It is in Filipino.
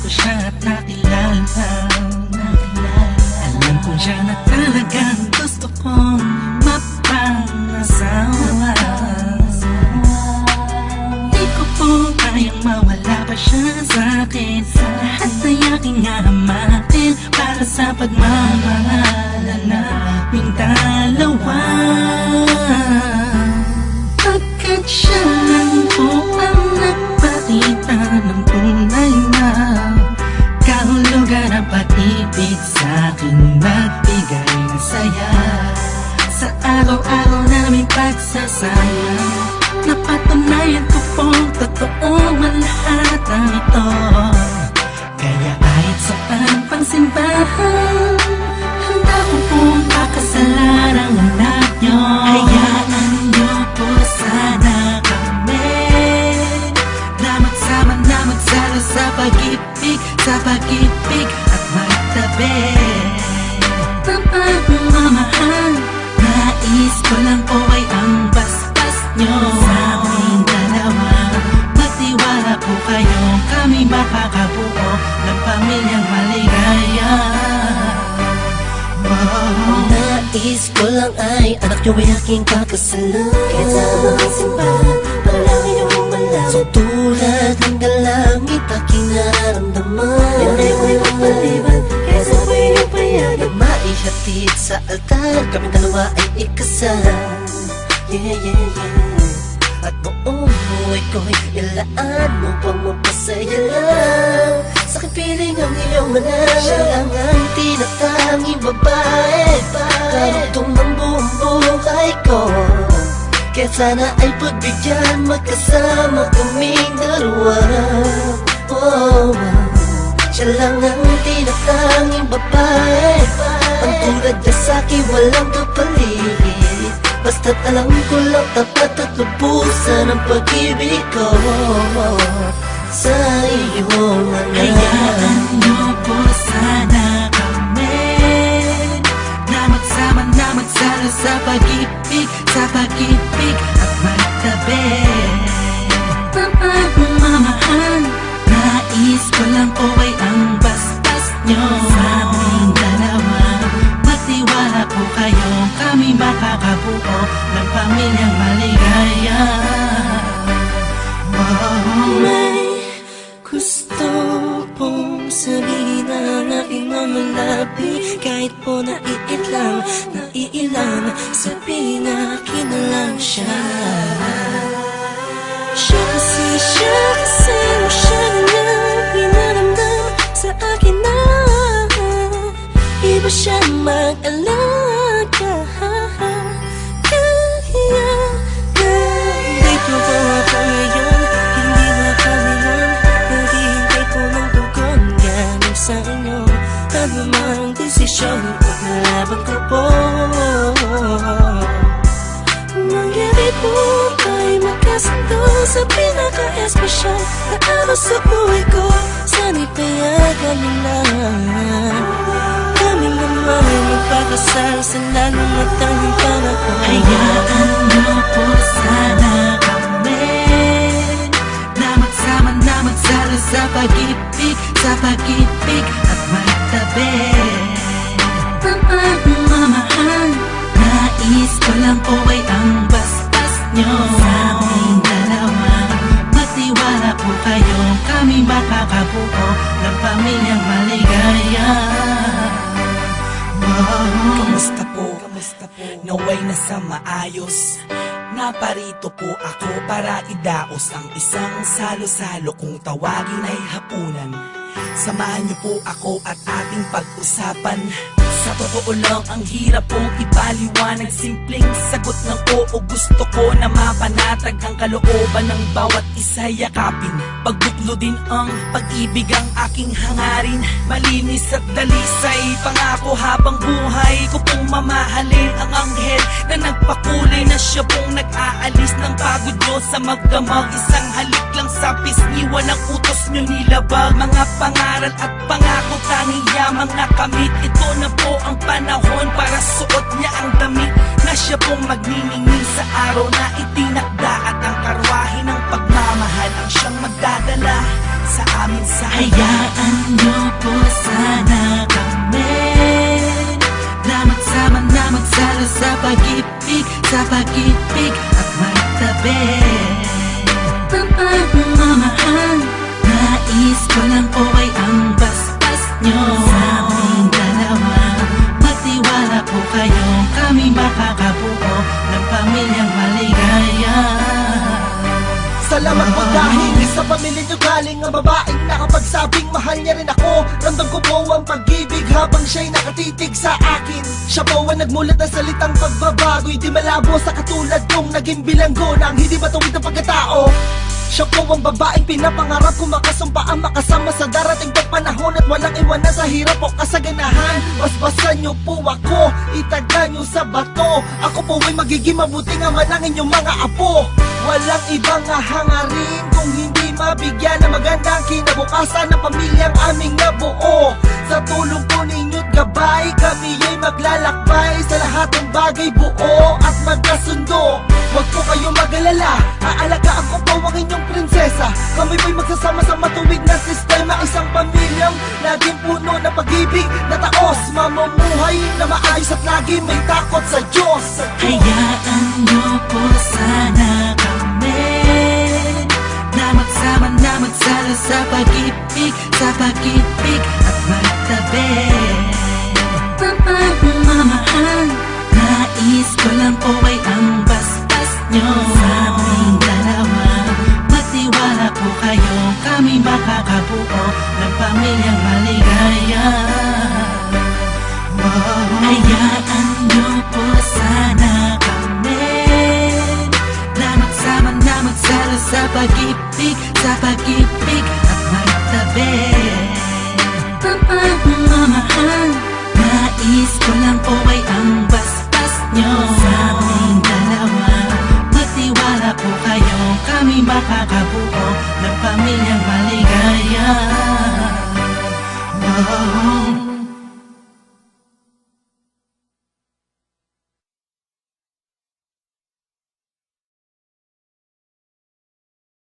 ko siya at nakilala. Alam ko siya na talagang gusto kong mapangasawa. Di ko po kayang mawala pa siya sa'kin. Lahat ay aking hahamakin para sa pagmamahalan naming dalawa. Pagkat siya lang po ang nagpakita ng tunay na kahulugan ng pag-ibig sa'kin, nagbigay ng saya sa araw-araw naming pagsasama. Napatunayan ko pong totoo ang lahat ng ito. Kaya kahit saan pang simbahan, handa ko pong pakasalan ang anak nyo. Hayaan nyo po sana kami na magsama na magsalo sa pag-ibig at magtabi ng pagmamahal. Nais ko lang po ay ang basbas nyo sa aming dalawa. Magtiwala po kayo, kami makakabuo ng pamilyang maligaya. Nais ko lang ay anak nyo ay aking pakasalan. Kahit saan ang simbahan, parang inyong malam. So tulad ng dalangit aking nararamdaman. Hindi ko yung maliban, kahit saan ko inyong payagan. Maihatid sa altar, kami dalawa ay ikasal. Yeah, yeah, yeah. At buong buhay ko'y ilaan mo pang mapasaya lang. Sa'kin piling ang iyong anak. Siya lang ang tinatanging babae, karugtong ng buong buhay ko. Kaya sana ay pagbigyan, magkasama kaming dalawa. Oh, siya lang ang tinatanging babae, ang tulad niya sa'kin walang kapalit. Basta't alam ko lang tapat at lubusan ang pag-ibig ko sa iyong anak. Hayaan nyo po sana kami na magsama na magsalo sa pag-ibig at magtabi ng pagmamahal. Nais ko lang po ay ang basbas nyo sa aming dalawa. Magtiwala po kayo, kami makakabuo ng pamilyang maligaya. May gusto pong sabihin ang aking mamalabi. Kahit po naiilang sabihin akin na lang siya. Siya kasi masyado niyang pinaramdam sa akin na iba siya mag-alaga. Kaya nandito po ako ngayon, hindi na kami nun. Naghihintay ko ng tugon galing sa inyo. Ano mang desisyon, paglalaban ko po. Mangyari po ay magkasundo sa pinaka-espesyal na araw sa buhay ko. Sana'y payagan mo lang. Kami naman ay magpakasal sa lalong at tanging panahon. Hayaan nyo po sana kami na magsama na magsalo sa pag-ibig at magtabi ng pagmamahal. Nais ko lang po ay ang basbas nyo sa aming dalawa. Magtiwala po kayo, kami makakabuo ng pamilyang maligaya. Kamusta po? Naway nasa maayos. Naparito po ako para idaos ang isang salo-salo kung tawagin ay hapunan. Samahan niyo po ako at ating pag-usapan. Sa totoo lang ang hirap pong ipaliwanag. Simpleng sagot ng oo, gusto ko na mapanatag ang kalooban ng bawat isa yakapin. Pagbuklo din ang pag-ibig ang aking hangarin. Malinis at dalisay, pangako habang buhay ko pong mamahalin ang anghel na nagpakulay na siya pong nag-aalis ng pagod nyo sa magdamag. Isang halik lang sa pisngi, walang utos nyo nilabag. Mga pangaral at pangako tanging yamang nakamit. Ito na po ang panahon para suot niya ang damit na siya pong magniningning sa araw na itinakda. At ang karwahe ng pagmamahal ang siyang magdadala sa sa amin sa Hayaan niyo po sana kami na magsama na magsalo sa pag-ibig at magtabi. Pagmamahal, nais ko lang po ay ang basbas nyo sa aming dalawa. Magtiwala po kayo, kami makakabuo ng pamilyang maligaya. Salamat po dahil sa pamilya nyo galing ang babaeng nakapagsabing mahal niya rin ako. Ramdam ko po ang pag-ibig habang siya'y nakatitig sa akin. Siya po ang nagmulat ng salitang pagbabago, hindi malabo sa katulad kong naging bilanggo ng hindi matuwid na pagkatao. Siya po ang babaeng pinapangarap ko, makasumpa ang makasama sa darating pang panahon at walang iwanan sa hirap o kasaganahan. Basbasan niyo po ako, itaga niyo sa bato. Ako po ay magiging mabuting ama ng inyong mga apo. Walang ibang hangarin kung hindi mabigyan ng magandang kinabukasan ng pamilyang aming nabuo. Sa tulong po ninyo't gabay, kami ay maglalakbay sa lahat ng bagay, buo at magkasundo. Huwag po kayong mag-alala, aalagaan ko po ang inyong prinsesa. Kami po'y magsasama sa matuwid na sistema, isang pamilyang laging puno ng pag-ibig na taos, mamumuhay na maayos at lagi may takot sa Diyos. Hayaan niyo po sana kami na magsama na magsalo sa pag-ibig at magtabi. Pagmamahal, nais ko lang po ay ang basbas nyo sa aming dalawa. Magtiwala po kayo, kami makakabuo ng pamilyang maligaya. Hayaan niyo po sana kami na magsama na magsalo sa pag-ibig at magtabi. Pagmamahal, nais ko lang po ay ang basbas nyo sa aming dalawa. Magtiwala po kayo, kami makakabuo ng pamilyang maligaya.